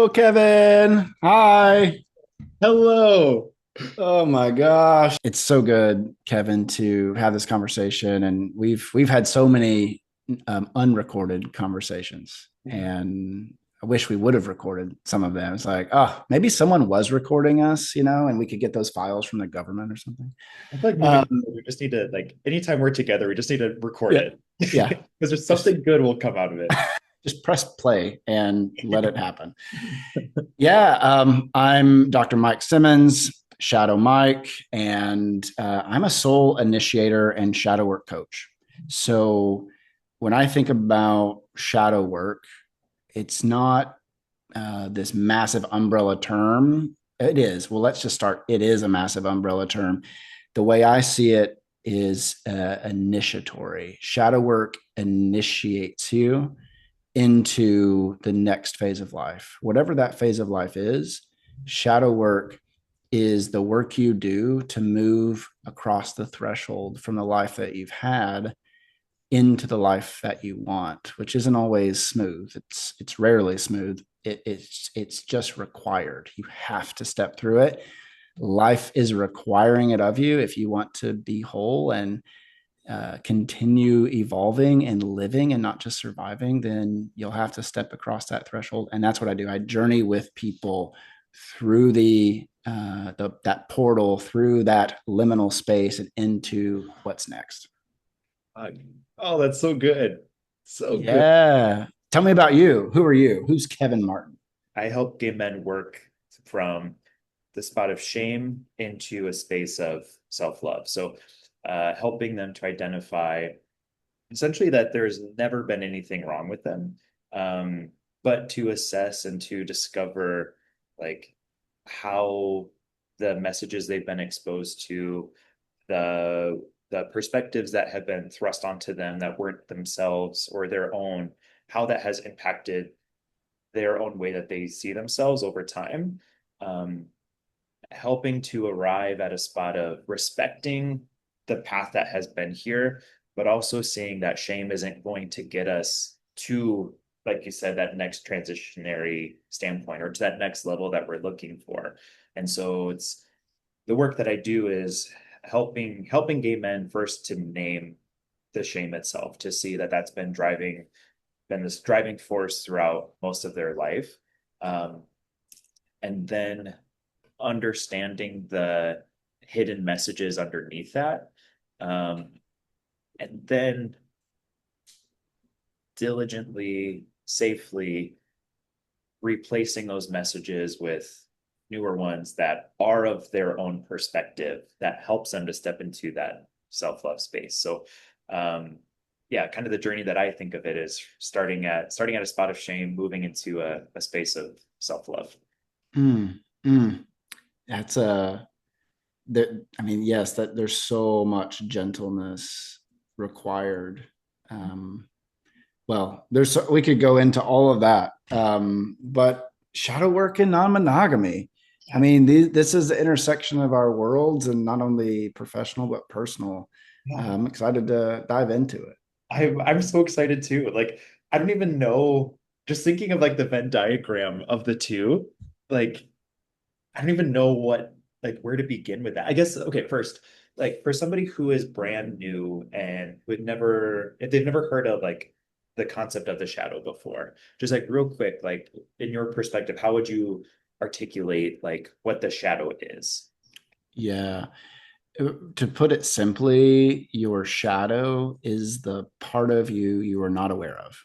Hello, Kevin. Hi. Hello. Oh my gosh. It's so good, Kevin, to have this conversation. And we've had so many unrecorded conversations. And I wish we would have recorded some of them. It's like, oh, maybe someone was recording us, and we could get those files from the government or something. I feel like moving Um, forward, we just need to anytime we're together, we just need to record yeah, it. yeah. Because there's Just something good will come out of it. just press play and let it happen. Yeah, I'm Dr. Mike Simmons, Shadow Mike, and I'm a soul initiator and shadow work coach. So when I think about shadow work, it's not this massive umbrella term. It is. Well, let's just start. It is a massive umbrella term. The way I see it is initiatory. Shadow work initiates you into the next phase of life. Whatever that phase of life is, shadow work is the work you do to move across the threshold from the life that you've had into the life that you want, which isn't always smooth. It's rarely smooth. It's just required. You have to step through it. Life is requiring it of you if you want to be whole and continue evolving and living and not just surviving, then you'll have to step across that threshold. And that's what I do. I journey with people through that portal, through that liminal space, and into what's next. Uh, oh, that's so good. So good. Yeah. Tell me about you. Who are you? Who's Kevin Martin? I help gay men work from the spot of shame into a space of self-love. So helping them to identify essentially that there's never been anything wrong with them, um, but to assess and to discover like how the messages they've been exposed to, the perspectives that have been thrust onto them that weren't themselves or their own, how that has impacted their own way that they see themselves over time. Um, Helping to arrive at a spot of respecting the path that has been here, but also seeing that shame isn't going to get us to, like you said, that next transitionary standpoint or to that next level that we're looking for. And so it's the work that I do is helping gay men first to name the shame itself, to see that that's been this driving force throughout most of their life. Um, and then understanding the hidden messages underneath that. Um, and then diligently, safely replacing those messages with newer ones that are of their own perspective that helps them to step into that self-love space. So yeah, kind of the journey that I think of it is starting at a spot of shame, moving into a space of self-love. Mm, mm. That's a that. I mean, yes, that there's so much gentleness required. Um, Well, we could go into all of that, but shadow work and non-monogamy. I mean, this is the intersection of our worlds, and not only professional but personal. Yeah. I'm excited to dive into it. I'm so excited too. Like I don't even know, just thinking of like the Venn diagram of the two, like I don't even know like where to begin with that. I guess okay, first, like for somebody who is brand new and would never if they've never heard of like the concept of the shadow before, just like real quick, like in your perspective, how would you articulate like what the shadow is? Yeah. To put it simply, your shadow is the part of you you are not aware of.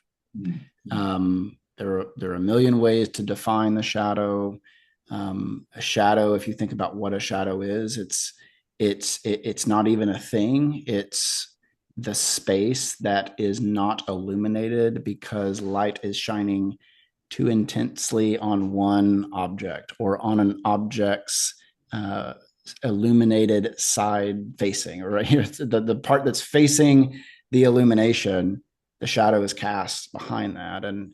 There are a million ways to define the shadow. A shadow, if you think about what a shadow is, it's not even a thing. It's the space that is not illuminated because light is shining too intensely on one object or on an object's uh, illuminated side facing, or right here, the part that's facing the illumination, the shadow is cast behind that. In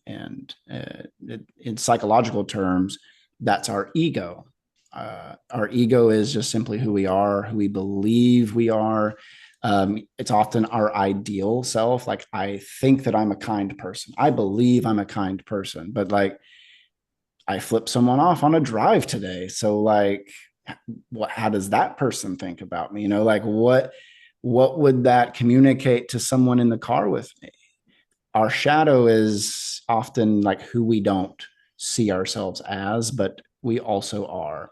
psychological terms, that's our ego. Our ego is just simply who we are, who we believe we are. It's often our ideal self. Like, I think that I'm a kind person. I believe I'm a kind person, but like, I flipped someone off on a drive today. So like, how does that person think about me? Like what would that communicate to someone in the car with me? Our shadow is often like who we don't see ourselves as, but we also are.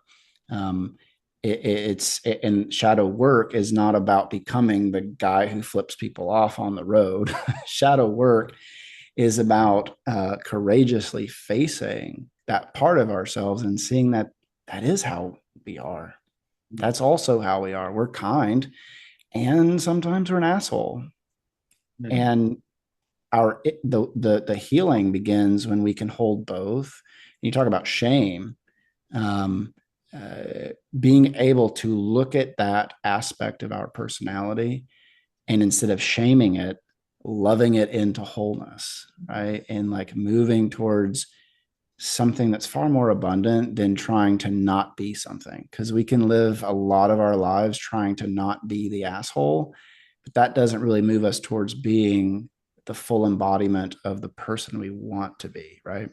Um, and shadow work is not about becoming the guy who flips people off on the road. Shadow work is about courageously facing that part of ourselves and seeing that that is how we are. That's also how we are. We're kind, and sometimes we're an asshole. Mm. And the healing begins when we can hold both. You talk about shame, um, being able to look at that aspect of our personality, and instead of shaming it, loving it into wholeness, right? And like moving towards something that's far more abundant than trying to not be something. Because we can live a lot of our lives trying to not be the asshole, but that doesn't really move us towards being the full embodiment of the person we want to be, right?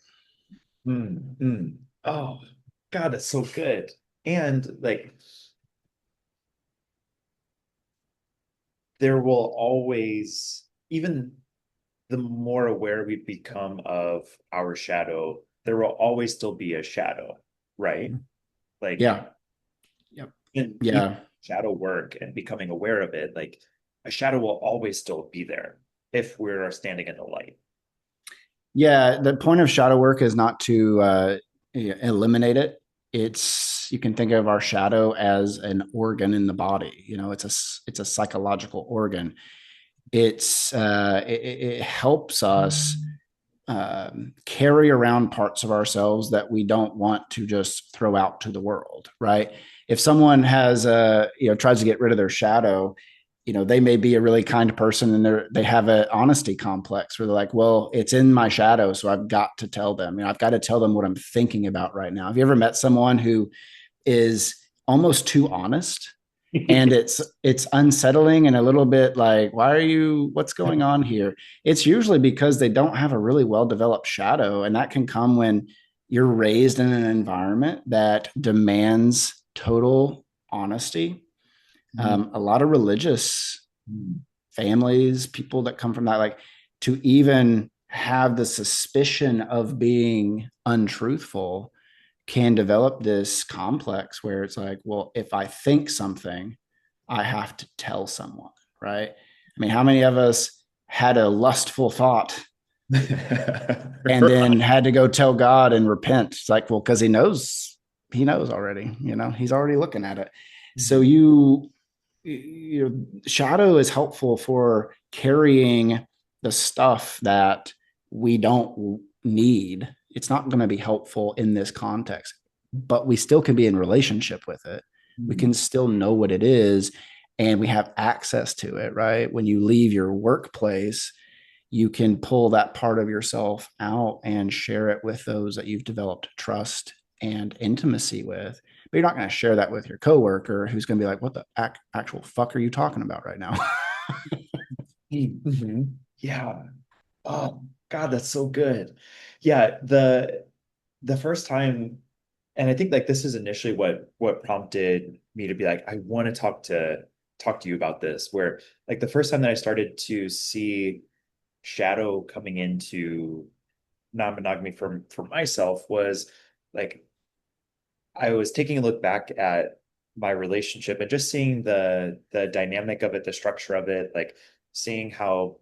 Mm, mm. Oh, God, that's so good. And like, there will always, even the more aware we become of our shadow, there will always still be a shadow, right? Like, Yeah. Yep. in even Yeah. shadow work and becoming aware of it, like a shadow will always still be there if we're standing in the light. Yeah. The point of shadow work is not to eliminate it. You can think of our shadow as an organ in the body. It's a psychological organ. It helps us carry around parts of ourselves that we don't want to just throw out to the world, right? If someone has tries to get rid of their shadow, they may be a really kind person, and they have an honesty complex where they're like, well, it's in my shadow, so I've got to tell them. I've got to tell them what I'm thinking about right now. Have you ever met someone who is almost too honest, and it's unsettling and a little bit like, what's going on here? It's usually because they don't have a really well developed shadow, and that can come when you're raised in an environment that demands total honesty. A lot of religious families, people that come from that, like, to even have the suspicion of being untruthful, can develop this complex where it's like, well, if I think something, I have to tell someone, right? I mean, how many of us had a lustful thought and then had to go tell God and repent? It's like, well, because he knows already, he's already looking at it. So shadow is helpful for carrying the stuff that we don't need. It's not going to be helpful in this context, but we still can be in relationship with it. We can still know what it is, and we have access to it, right? When you leave your workplace, you can pull that part of yourself out and share it with those that you've developed trust and intimacy with. But you're not going to share that with your coworker who's going to be like, what the actual fuck are you talking about right now? Mhm. Yeah. Oh God, that's so good. Yeah, the first time, and I think like this is initially what prompted me to be like, I want to talk to you about this, where like the first time that I started to see shadow coming into non-monogamy for myself was like I was taking a look back at my relationship and just seeing the dynamic of it, the structure of it, like seeing how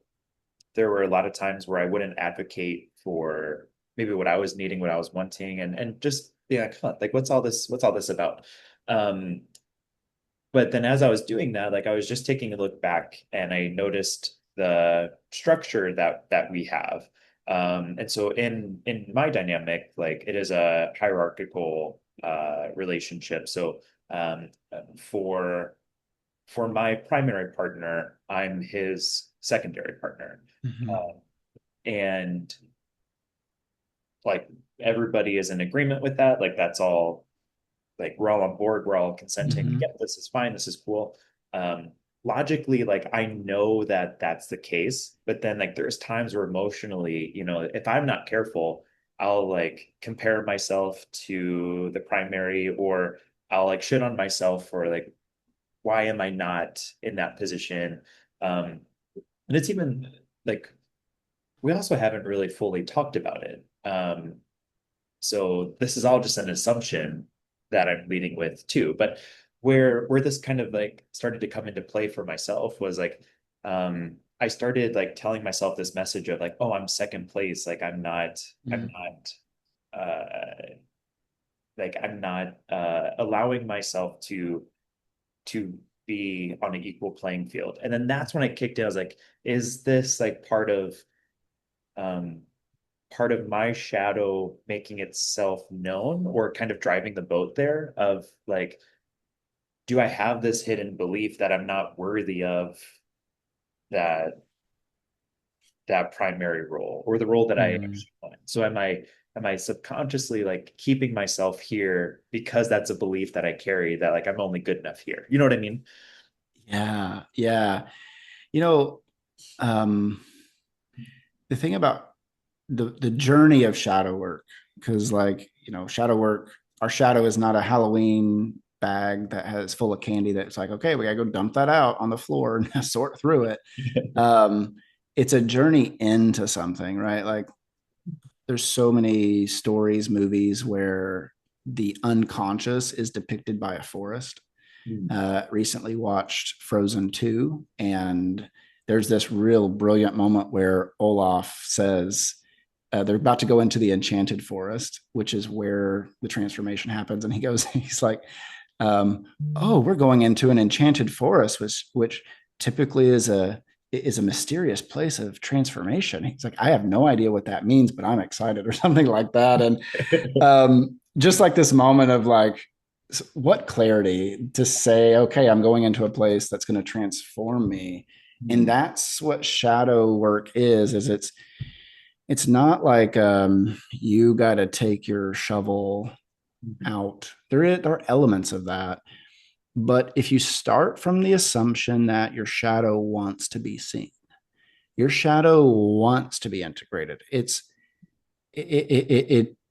there were a lot of times where I wouldn't advocate for maybe what I was needing, what I was wanting, and just being like, huh, like what's all this about? Um, but then as I was doing that, like I was just taking a look back and I noticed the structure that we have. And so in my dynamic, like it is a hierarchical relationship. So for my primary partner, I'm his secondary partner. Mm-hmm. Um, and like everybody is in agreement with that. Like that's all, like we're all on board, we're all consenting. Mm-hmm. Yeah, this is fine, this is cool. Um, Logically, like I know that that's the case, but then like there's times where emotionally, if I'm not careful, I'll like compare myself to the primary, or I'll like shit on myself for like, why am I not in that position? And it's even like, we also haven't really fully talked about it. So this is all just an assumption that I'm leading with too. But where this kind of like started to come into play for myself was like, I started like telling myself this message of like, oh, I'm second place. Like I'm not I'm not allowing myself to be on an equal playing field. And then that's when I kicked in. I was like, is this like um part of my shadow making itself known, or kind of driving the boat there of like, do I have this hidden belief that I'm not worthy of that that primary role, or the role that I Mm. actually want? So am I subconsciously like keeping myself here because that's a belief that I carry, that like I'm only good enough here? You know what I mean? Yeah, yeah. You know, um, the thing about the journey of shadow work, because like, shadow work, our shadow is not a Halloween bag that has full of candy that's like, okay, we gotta go dump that out on the floor and sort through it. Um, it's a journey into something, right? Like there's so many stories, movies where the unconscious is depicted by a forest. Recently watched Frozen 2, and there's this real brilliant moment where Olaf says, they're about to go into the enchanted forest, which is where the transformation happens. And he goes, he's like, oh, we're going into an enchanted forest, which typically is a mysterious place of transformation. He's like, I have no idea what that means, but I'm excited, or something like that. And just like this moment of like, what clarity to say, okay, I'm going into a place that's going to transform me. And that's what shadow work is it's not like you got to take your shovel out. There are elements of that. But if you start from the assumption that your shadow wants to be seen, your shadow wants to be integrated. It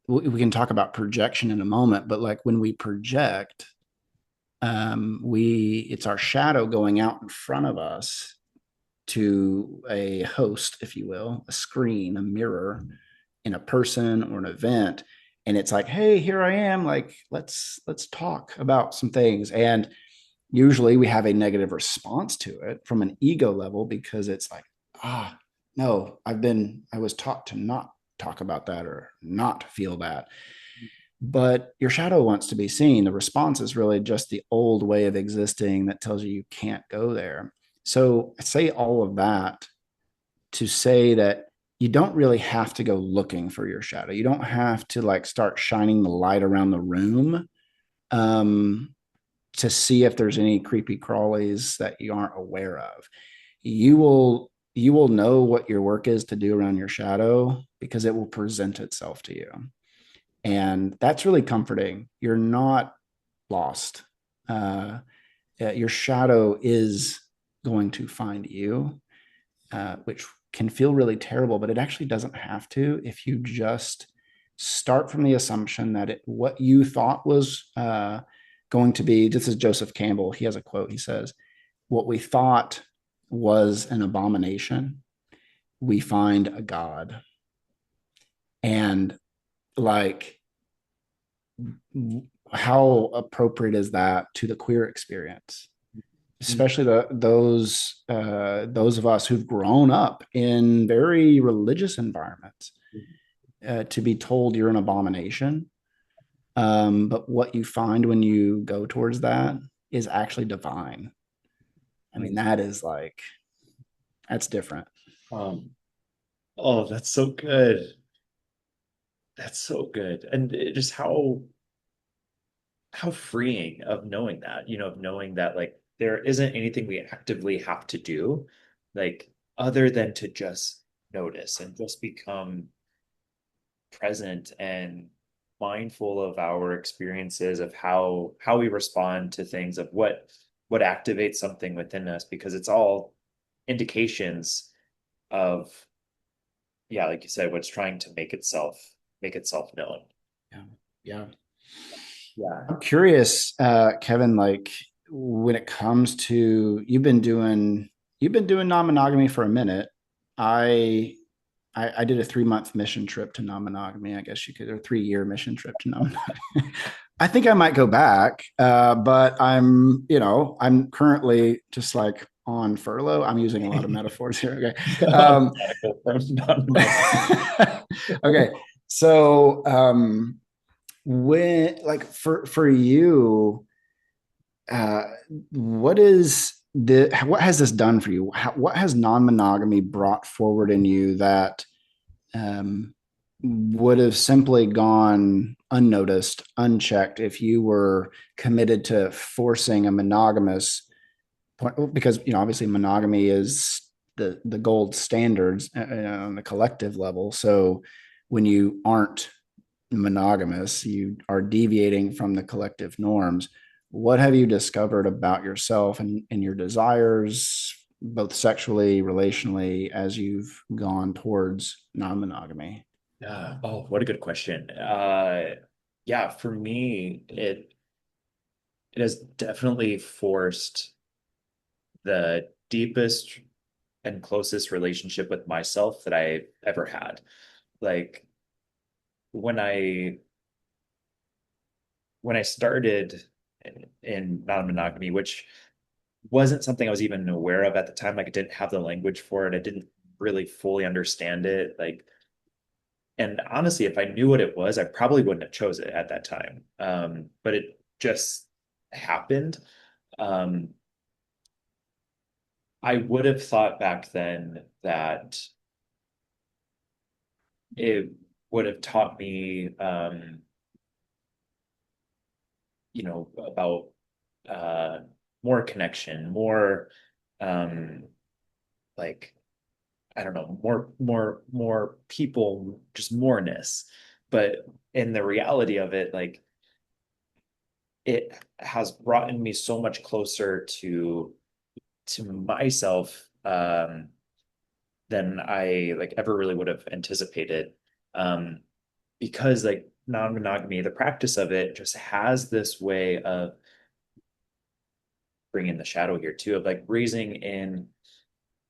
we can talk about projection in a moment, but like when we project, we it's our shadow going out in front of us to a host, if you will, a screen, a mirror in a person or an event. And it's like, hey, here I am. Like, let's talk about some things. And usually we have a negative response to it from an ego level, because it's like, no, I was taught to not talk about that or not feel that. But your shadow wants to be seen. The response is really just the old way of existing that tells you can't go there. So I say all of that to say that you don't really have to go looking for your shadow. You don't have to like start shining the light around the room, um, to see if there's any creepy crawlies that you aren't aware of. You will know what your work is to do around your shadow because it will present itself to you. And that's really comforting. You're not lost. Your shadow is going to find you, which can feel really terrible, but it actually doesn't have to if you just start from the assumption that what you thought was going to be. This is Joseph Campbell. He has a quote. He says, what we thought was an abomination, we find a God. And like, how appropriate is that to the queer experience? Especially those of us who've grown up in very religious environments, to be told you're an abomination. But what you find when you go towards that is actually divine. I mean, that's different. Um, oh, that's so good. That's so good. And just how freeing of knowing that, of knowing that like there isn't anything we actively have to do, like other than to just notice and just become present and mindful of our experiences, of how we respond to things, of what activates something within us, because it's all indications of, yeah, like you said, what's trying to make itself known. Yeah. Yeah. Yeah. I'm curious, Kevin, like when it comes to you've been doing non-monogamy for a minute. I I did a 3 month mission trip to non-monogamy, I guess you could, or 3 year mission trip to non-monogamy. I think I might go back, but I'm currently just like on furlough. I'm using a lot of metaphors here. Okay. Okay. So, when like for you, uh, what has this done for you? What has non-monogamy brought forward in you that um, would have simply gone unnoticed, unchecked if you were committed to forcing a monogamous point? Because obviously monogamy is the gold standards on the collective level. So when you aren't monogamous, you are deviating from the collective norms. What have you discovered about yourself and your desires, both sexually, relationally, as you've gone towards non-monogamy? Yeah. Oh, what a good question. Yeah, for me, it has definitely forced the deepest and closest relationship with myself that I ever had. Like when I when I started in non-monogamy, which wasn't something I was even aware of at the time. Like I didn't have the language for it. I didn't really fully understand it. Like, and honestly, if I knew what it was, I probably wouldn't have chose it at that time. But it just happened. Um, I would have thought back then that it would have taught me, about uh, more connection, more like I don't know, more people, just moreness. But in the reality of it, like it has brought me so much closer to myself than I like ever really would have anticipated. Um, because like non-monogamy, the practice of it just has this way of bringing the shadow here too, of like raising in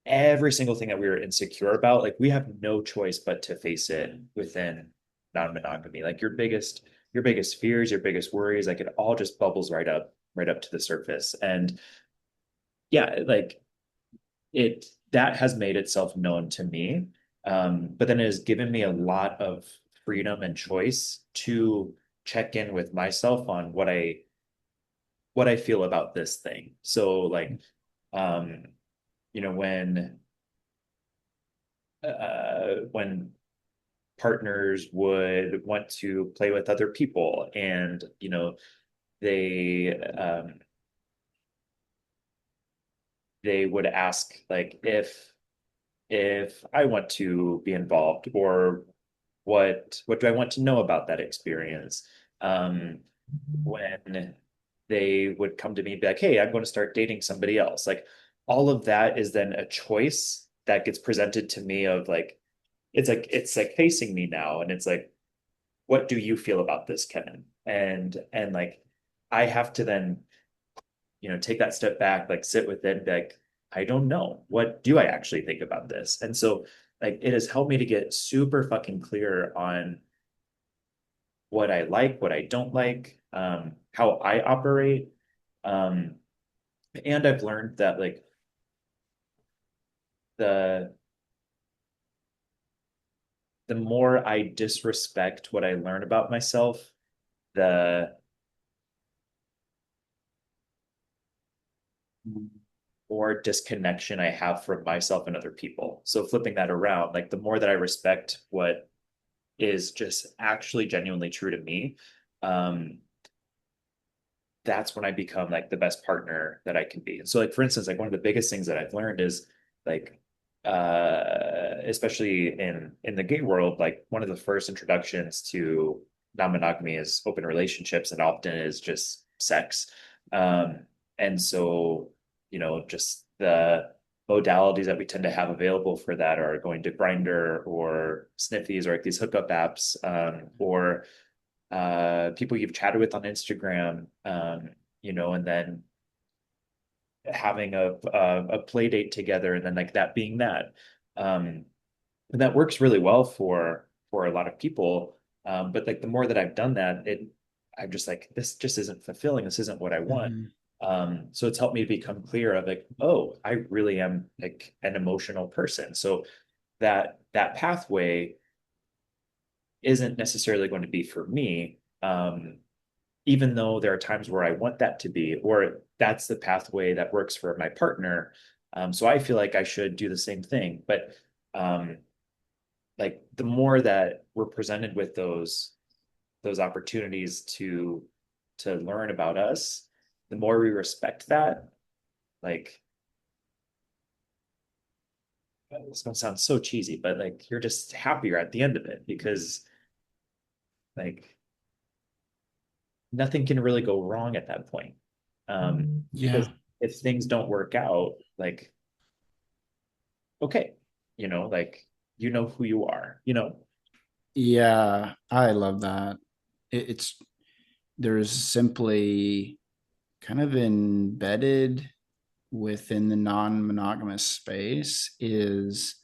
every single thing that we were insecure about. Like we have no choice but to face it within non-monogamy. Like your biggest fears, your biggest worries, like it all just bubbles right up to the surface. And yeah, like it that has made itself known to me. But then it has given me a lot of freedom and choice to check in with myself on what I feel about this thing. So like um, when partners would want to play with other people and they would ask like if I want to be involved or what do I want to know about that experience. When they would come to me and be like, hey, I'm going to start dating somebody else, like all of that is then a choice that gets presented to me of like it's like facing me now and it's like what do you feel about this, Kevin? And like I have to then, take that step back, like sit with it and be like, I don't know. What do I actually think about this? And so like it has helped me to get super fucking clear on what I like, what I don't like, how I operate. Um, and I've learned that like the the more I disrespect what I learn about myself, the more disconnection I have from myself and other people. So flipping that around, like the more that I respect what is just actually genuinely true to me, um, that's when I become like the best partner that I can be. And so like for instance, like one of the biggest things that I've learned is like especially in the gay world, like one of the first introductions to non-monogamy is open relationships and often is just sex. And so, just modalities that we tend to have available for that are going to Grindr or Sniffies or like these hookup apps, or people you've chatted with on Instagram, and then having a play date together, and then like that being that. Um, and that works really well for a lot of people. But like the more that I've done that, I'm just like, this just isn't fulfilling. This isn't what I want. Mhm. So it's helped me become clear of like, oh, I really am like an emotional person. So that pathway isn't necessarily going to be for me. Even though there are times where I want that to be, or that's the pathway that works for my partner. So I feel like I should do the same thing. But um, like the more that we're presented with those opportunities to learn about us, the more we respect that. Like, it's gonna sound so cheesy, but like you're just happier at the end of it because like nothing can really go wrong at that point. Because Yeah. if things don't work out, like, okay, like who you are. Yeah. I love that. It's there's simply kind of embedded within the non-monogamous space is,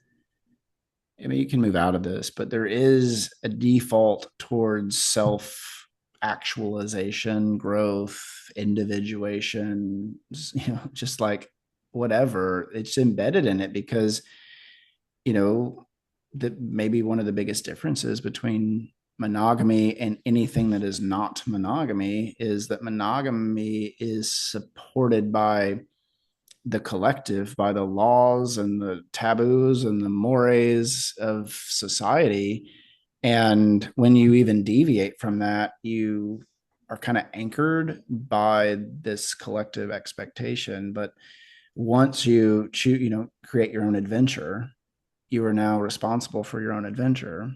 I mean, you can move out of this, but there is a default towards self actualization, growth, individuation, just like whatever. It's embedded in it because, you know, that maybe one of the biggest differences between monogamy and anything that is not monogamy is that monogamy is supported by the collective, by the laws and the taboos and the mores of society. And when you even deviate from that, you are kind of anchored by this collective expectation. But once you choose, create your own adventure, you are now responsible for your own adventure.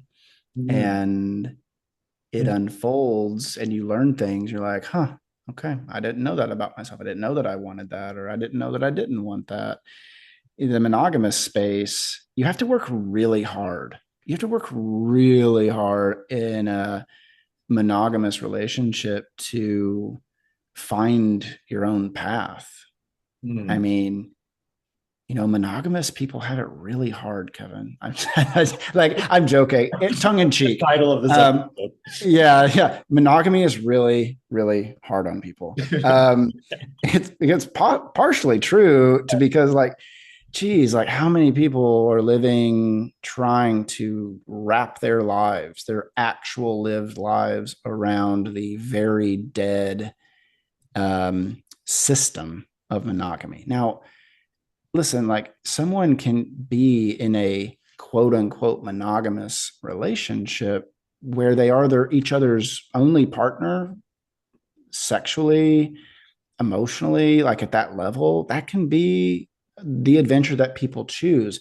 Mm. And it unfolds and you learn things. You're like, huh, okay, I didn't know that about myself. I didn't know that I wanted that, or I didn't know that I didn't want that. In the monogamous space, you have to work really hard. You have to work really hard in a monogamous relationship to find your own path. I Mm. mean, monogamous people have it really hard, Kevin. I'm joking, tongue in The cheek. title of this Um, episode. yeah, yeah. Monogamy is really, really hard on people. It's partially true to because like, geez, like how many people are living trying to wrap their lives, their actual lived lives around the very dead system of monogamy. Now, listen, like someone can be in a quote unquote monogamous relationship where they are each other's only partner sexually, emotionally, like at that level. That can be the adventure that people choose.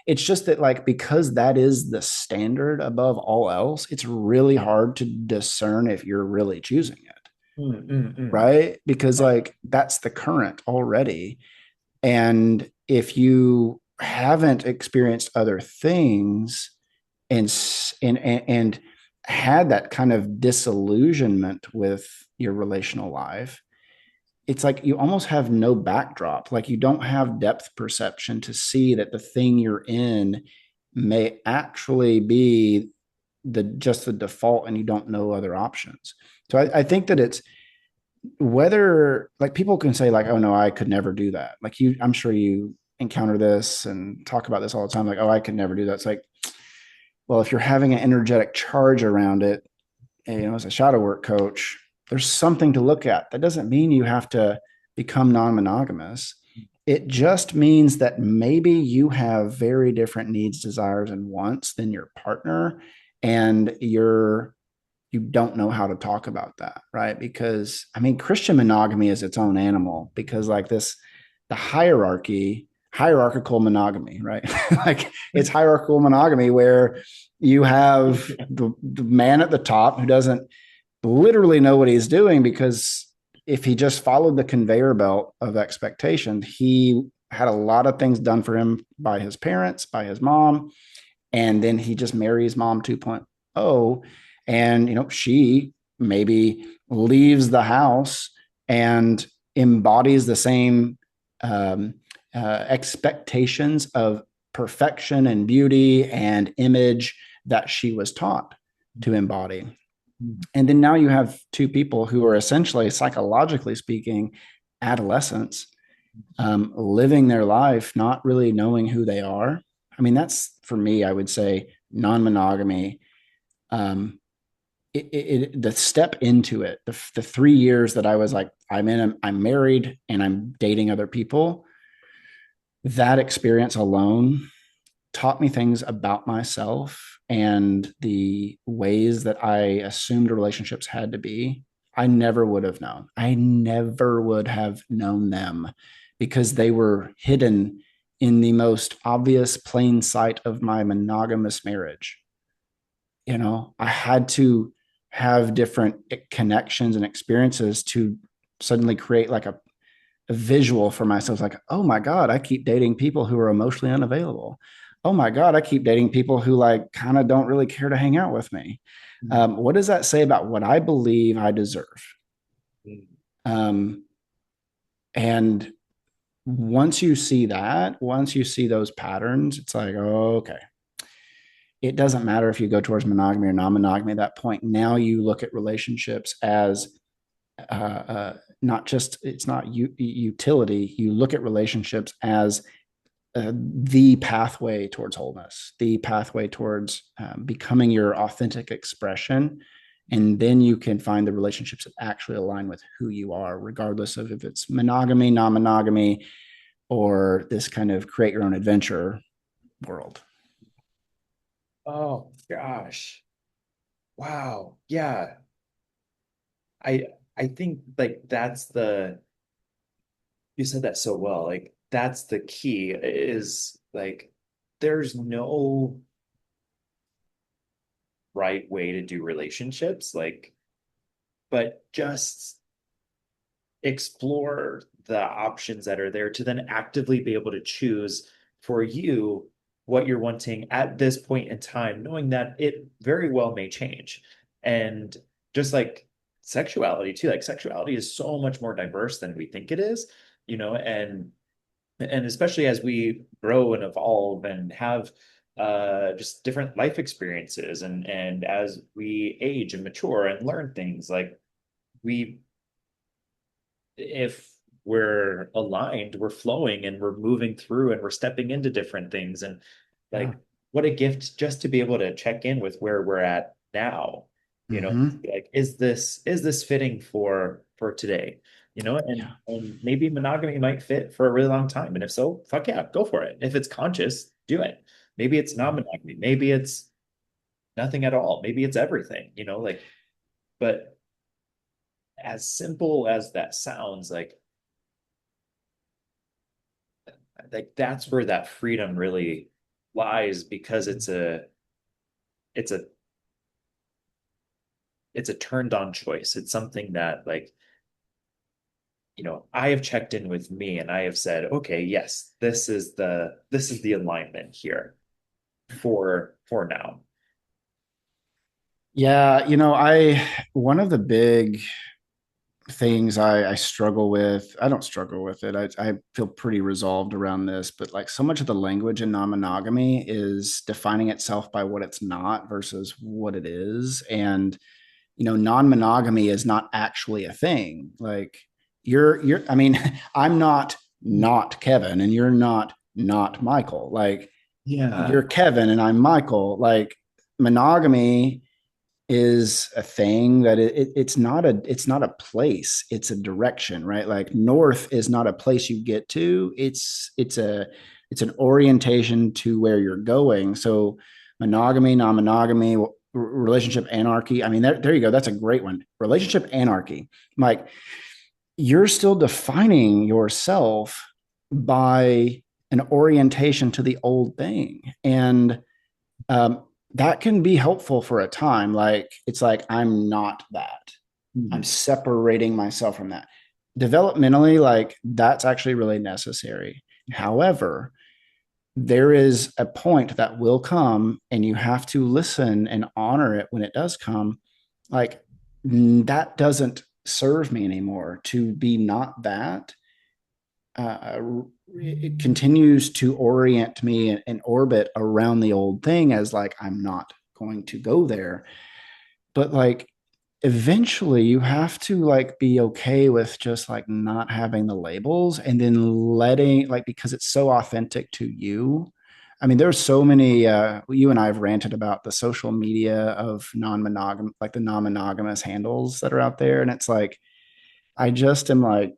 It's just that, like, because that is the standard above all else, it's really hard to discern if you're really choosing it, Mm, mm, mm. right? Because, like, that's the current already. And if you haven't experienced other things and and had that kind of disillusionment with your relational life, it's like you almost have no backdrop. Like you don't have depth perception to see that the thing you're in may actually be the default and you don't know other options. So I think that it's whether like people can say like, oh no, I could never do that. Like I'm sure you encounter this and talk about this all the time. Like, oh, I could never do that. It's like, well, if you're having an energetic charge around it, as a shadow work coach, there's something to look at. That doesn't mean you have to become non-monogamous. It just means that maybe you have very different needs, desires, and wants than your partner, and you don't know how to talk about that, right? Because I mean, Christian monogamy is its own animal because like the hierarchical monogamy, right? Like it's hierarchical monogamy where you have the man at the top who doesn't literally know what he's doing because if he just followed the conveyor belt of expectation, he had a lot of things done for him by his parents, by his mom, and then he just marries mom 2.0, and she maybe leaves the house and embodies the same um, expectations of perfection and beauty and image that she was taught to embody. And then now you have two people who are essentially, psychologically speaking, adolescents, living their life, not really knowing who they are. I mean, that's for me, I would say non-monogamy. The step into it, the 3 years that I was like, I'm married and I'm dating other people, that experience alone taught me things about myself and the ways that I assumed relationships had to be. I never would have known. I never would have known them because they were hidden in the most obvious plain sight of my monogamous marriage. I had to have different connections and experiences to suddenly create like a visual for myself, like, oh my God, I keep dating people who are emotionally unavailable. Oh my God, I keep dating people who like kind of don't really care to hang out with me. What does that say about what I believe I deserve? Um, and once you see those patterns, it's like, oh, okay. It doesn't matter if you go towards monogamy or non-monogamy at that point. Now you look at relationships as not just, it's not utility. You look at relationships as the pathway towards wholeness, the pathway towards becoming your authentic expression. And then you can find the relationships that actually align with who you are, regardless of if it's monogamy, non-monogamy, or this kind of create your own adventure world. Oh gosh. Wow. Yeah. I I think like that's the you said that so well. Like that's the key is like there's no right way to do relationships, like, but just explore the options that are there to then actively be able to choose for you what you're wanting at this point in time, knowing that it very well may change. And just like sexuality too, like sexuality is so much more diverse than we think it is, and especially as we grow and evolve and have just different life experiences and as we age and mature and learn things like we if we're aligned, we're flowing and we're moving through and we're stepping into different things. And Yeah. like, what a gift just to be able to check in with where we're at now. Mm-hmm. Like, is this fitting for today? And Yeah. maybe monogamy might fit for a really long time. And if so, fuck yeah, go for it. If it's conscious, do it. Maybe it's not monogamy. Maybe it's nothing at all. Maybe it's everything, like, but as simple as that sounds, like that's where that freedom really lies because it's a it's a turned on choice. It's something that like I have checked in with me and I have said, okay, yes, this is the alignment here for now. Yeah. One of the big things I struggle with. I don't struggle with it. I feel pretty resolved around this, but like so much of the language in non-monogamy is defining itself by what it's not versus what it is. And, non-monogamy is not actually a thing. Like I mean, I'm not Kevin and you're not Michael. Like Yeah. you're Kevin and I'm Michael. Like monogamy is a thing that it's not a place, it's a direction, right? Like north is not a place you get to, it's an orientation to where you're going. So monogamy, non-monogamy, relationship anarchy, I mean, there you go, that's a great one. Relationship anarchy, like you're still defining yourself by an orientation to the old thing. And that can be helpful for a time. Like it's like I'm not that. I'm Mhm. separating myself from that. Developmentally, like that's actually really necessary. However, there is a point that will come and you have to listen and honor it when it does come. Like, that doesn't serve me anymore to be not that. uh, it continues to orient me and orbit around the old thing as like I'm not going to go there. But like eventually you have to like be okay with just like not having the labels and then letting like because it's so authentic to you. I mean, there's so many you and I've ranted about the social media of non-monogam like the non-monogamous handles that are out there. And it's like I just am like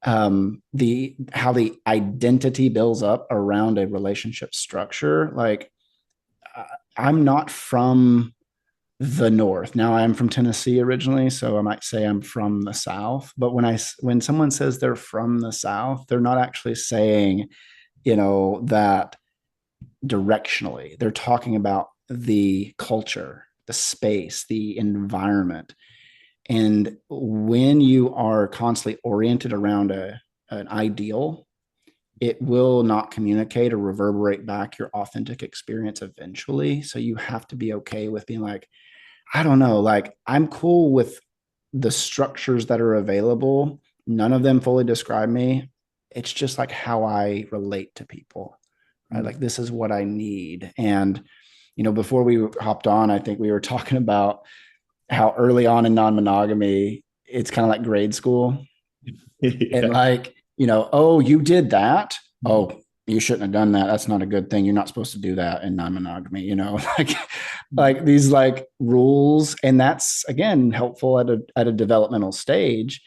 the how the identity builds up around a relationship structure. Like I'm not from the north. Now I'm from Tennessee originally, so I might say I'm from the south. But when someone says they're from the south, they're not actually saying, that directionally. They're talking about the culture, the space, the environment. And when you are constantly oriented around an ideal, it will not communicate or reverberate back your authentic experience eventually. So you have to be okay with being like, I don't know, like I'm cool with the structures that are available. None of them fully describe me. It's just like how I relate to people, right? Mm. Like this is what I need. And, before we hopped on, I think we were talking about how early on in non-monogamy, it's kind of like grade school. And Yeah. like, oh, you did that. Oh, you shouldn't have done that. That's not a good thing. You're not supposed to do that in non-monogamy, like these like rules. And that's again helpful at a developmental stage.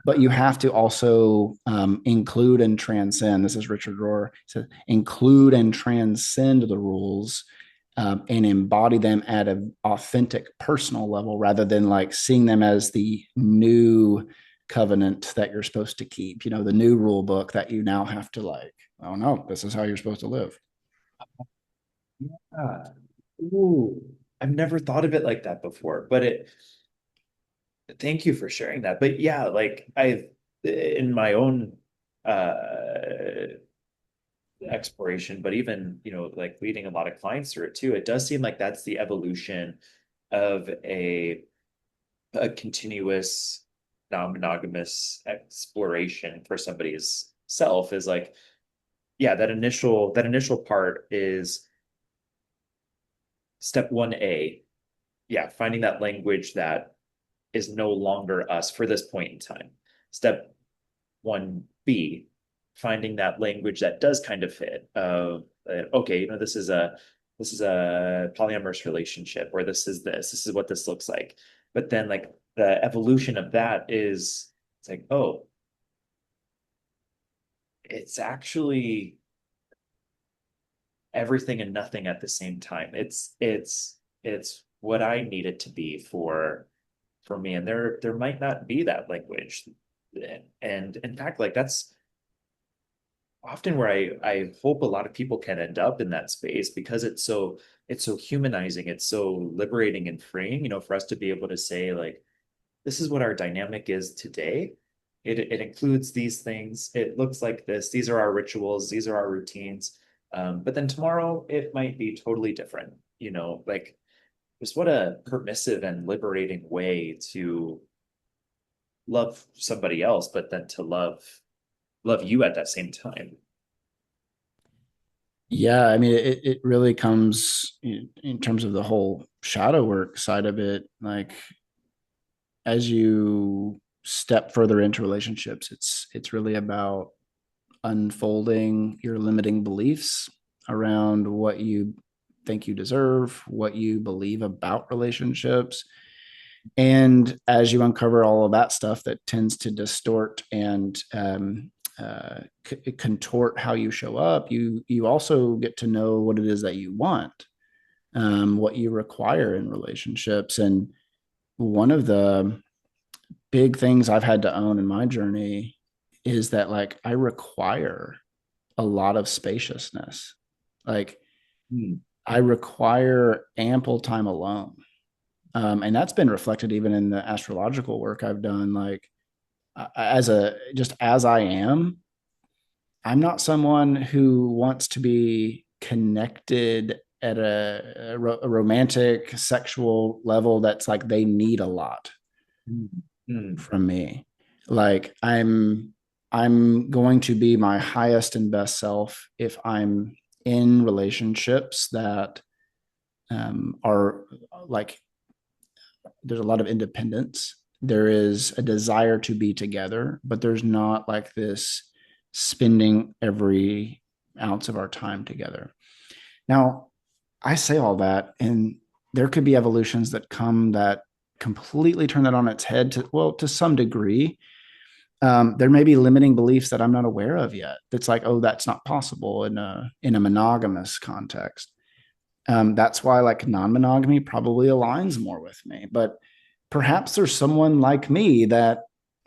But you have to also include and transcend. This is Richard Rohr. So include and transcend the rules and embody them at an authentic personal level rather than like seeing them as the new covenant that you're supposed to keep, the new rule book that you now have to like, oh no, this is how you're supposed to live. Yeah. Ooh, I've never thought of it like that before, but thank you for sharing that. But yeah, like in my own exploration, but even, like leading a lot of clients through it too, it does seem like that's the evolution of a continuous non-monogamous exploration for somebody's self is like, yeah, that initial part is step 1A. Yeah, finding that language that is no longer us for this point in time. Step 1B, finding that language that does kind of fit. Okay, this is a polyamorous relationship, or this is what this looks like. But then like the evolution of that is it's like, oh, it's actually everything and nothing at the same time. It's what I need it to be for me. And there might not be that language. And in fact, like that's often where I hope a lot of people can end up in that space because it's so humanizing, it's so liberating and freeing, for us to be able to say like, this is what our dynamic is today. It includes these things. It looks like this. These are our rituals. These are our routines. But then tomorrow it might be totally different. Like just what a permissive and liberating way to love somebody else, but then to love you at that same time. Yeah, I mean, it really comes in terms of the whole shadow work side of it. Like as you step further into relationships, it's really about unfolding your limiting beliefs around what you think you deserve, what you believe about relationships. And as you uncover all of that stuff that tends to distort and contort how you show up, you also get to know what it is that you want, what you require in relationships. And one of the big things I've had to own in my journey is that like I require a lot of spaciousness. Like Hmm. I require ample time alone. And that's been reflected even in the astrological work I've done. Like as a just as I am, I'm not someone who wants to be connected at a romantic sexual level that's like they need a lot Mm. from me. Like I'm going to be my highest and best self if I'm in relationships that are like there's a lot of independence. There is a desire to be together, but there's not like this spending every ounce of our time together. Now, I say all that, and there could be evolutions that come that completely turn that on its head to, well, to some degree. There may be limiting beliefs that I'm not aware of yet. That's like, oh, that's not possible in a monogamous context. That's why like non-monogamy probably aligns more with me. But perhaps there's someone like me that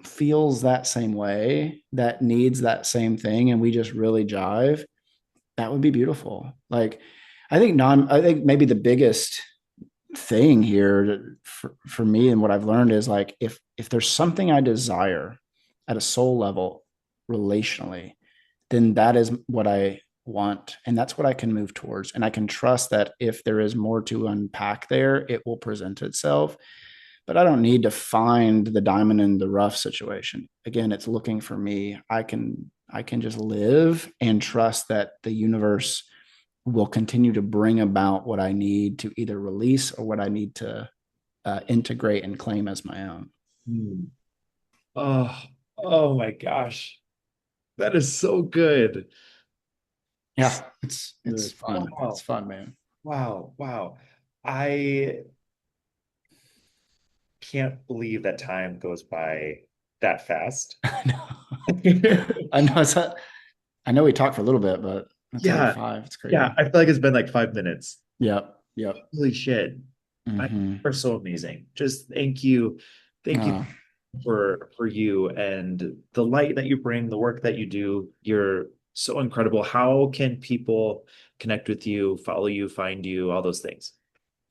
feels that same way, that needs that same thing, and we just really jive. That would be beautiful. Like, I think maybe the biggest thing here for me and what I've learned is like if there's something I desire at a soul level relationally, then that is what I want and that's what I can move towards. And I can trust that if there is more to unpack there, it will present itself. But I don't need to find the diamond in the rough situation. Again, it's looking for me. I can just live and trust that the universe will continue to bring about what I need to either release or what I need to integrate and claim as my own. Mm. Oh, oh my gosh. That is so good. Yeah, it's Good. fun. It's Wow. fun, man. Wow. Wow. I can't believe that time goes by that fast. I know. I know. I know we talked for a little bit, but it's already Yeah. 5. It's Yeah. crazy. I feel like it's been like 5 minutes. Yep. Yep. Holy shit. I Mm-hmm. You're so amazing. Just thank you. Thank you Oh, for you and the light that you bring, the work that you do. You're so incredible. How can people connect with you, follow you, find you, all those things?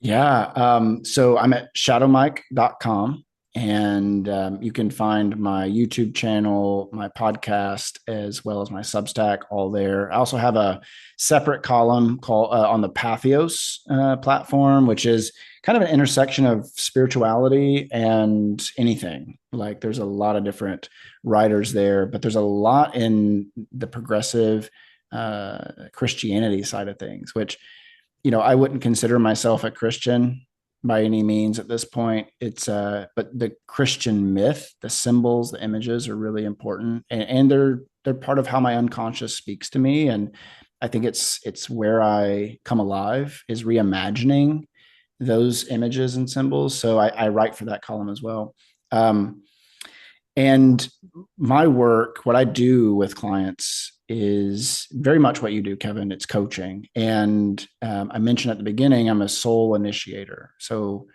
yeah. So I'm at shadowmike.com and you can find my YouTube channel, my podcast, as well as my Substack all there. I also have a separate column called on the Pathos platform, which is kind of an intersection of spirituality and anything. Like there's a lot of different writers there, but there's a lot in the progressive Christianity side of things, which I wouldn't consider myself a Christian by any means at this point. But the Christian myth, the symbols, the images are really important, and they're part of how my unconscious speaks to me. And I think it's where I come alive is reimagining those images and symbols. So I write for that column as well. And my work, what I do with clients is very much what you do, Kevin. It's coaching. And I mentioned at the beginning, I'm a soul initiator. So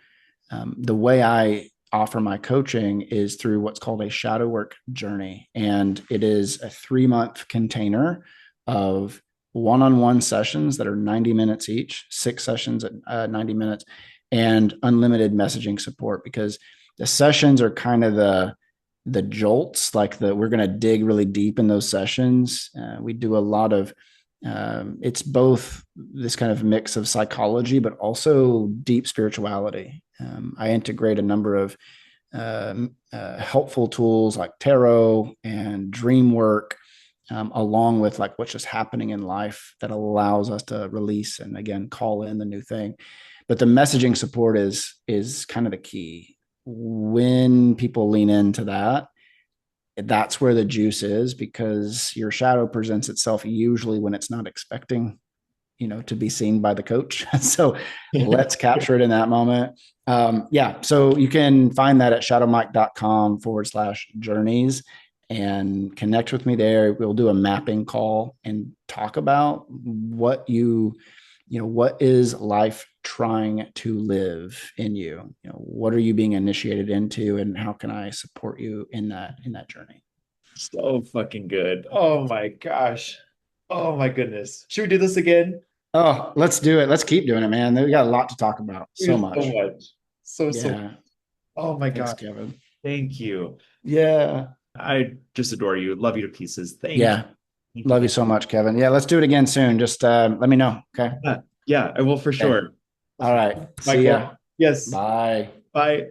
the way I offer my coaching is through what's called a shadow work journey. And it is a 3-month container of one-on-one sessions that are 90 minutes each, 6 sessions at 90 minutes, and unlimited messaging support because the sessions are kind of the jolts, like we're going to dig really deep in those sessions. We do a lot of it's both this kind of mix of psychology, but also deep spirituality. I integrate a number of helpful tools like tarot and dream work, along with like what's just happening in life that allows us to release and again call in the new thing. But the messaging support is kind of the key. When people lean into that, that's where the juice is because your shadow presents itself usually when it's not expecting to be seen by the coach. So let's capture it in that moment. Yeah. So you can find that at shadowmike.com/journeys and connect with me there. We'll do a mapping call and talk about what is life trying to live in you? What are you being initiated into and how can I support you in that journey? So fucking good. Oh my gosh. Oh my goodness. Should we do this again? Oh, let's do it. Let's keep doing it, man. We got a lot to talk about. So Thank you so much. much. So, Yeah. oh my Thanks, gosh. Kevin. Thank you. Yeah. I just adore you. Love you to pieces. Thank you. Yeah. Thank Love you you. so much, Kevin. Yeah, let's do it again soon. Just let me know. Okay. Yeah, I will for Okay. sure. All right. See Michael, ya. yes, Bye. bye.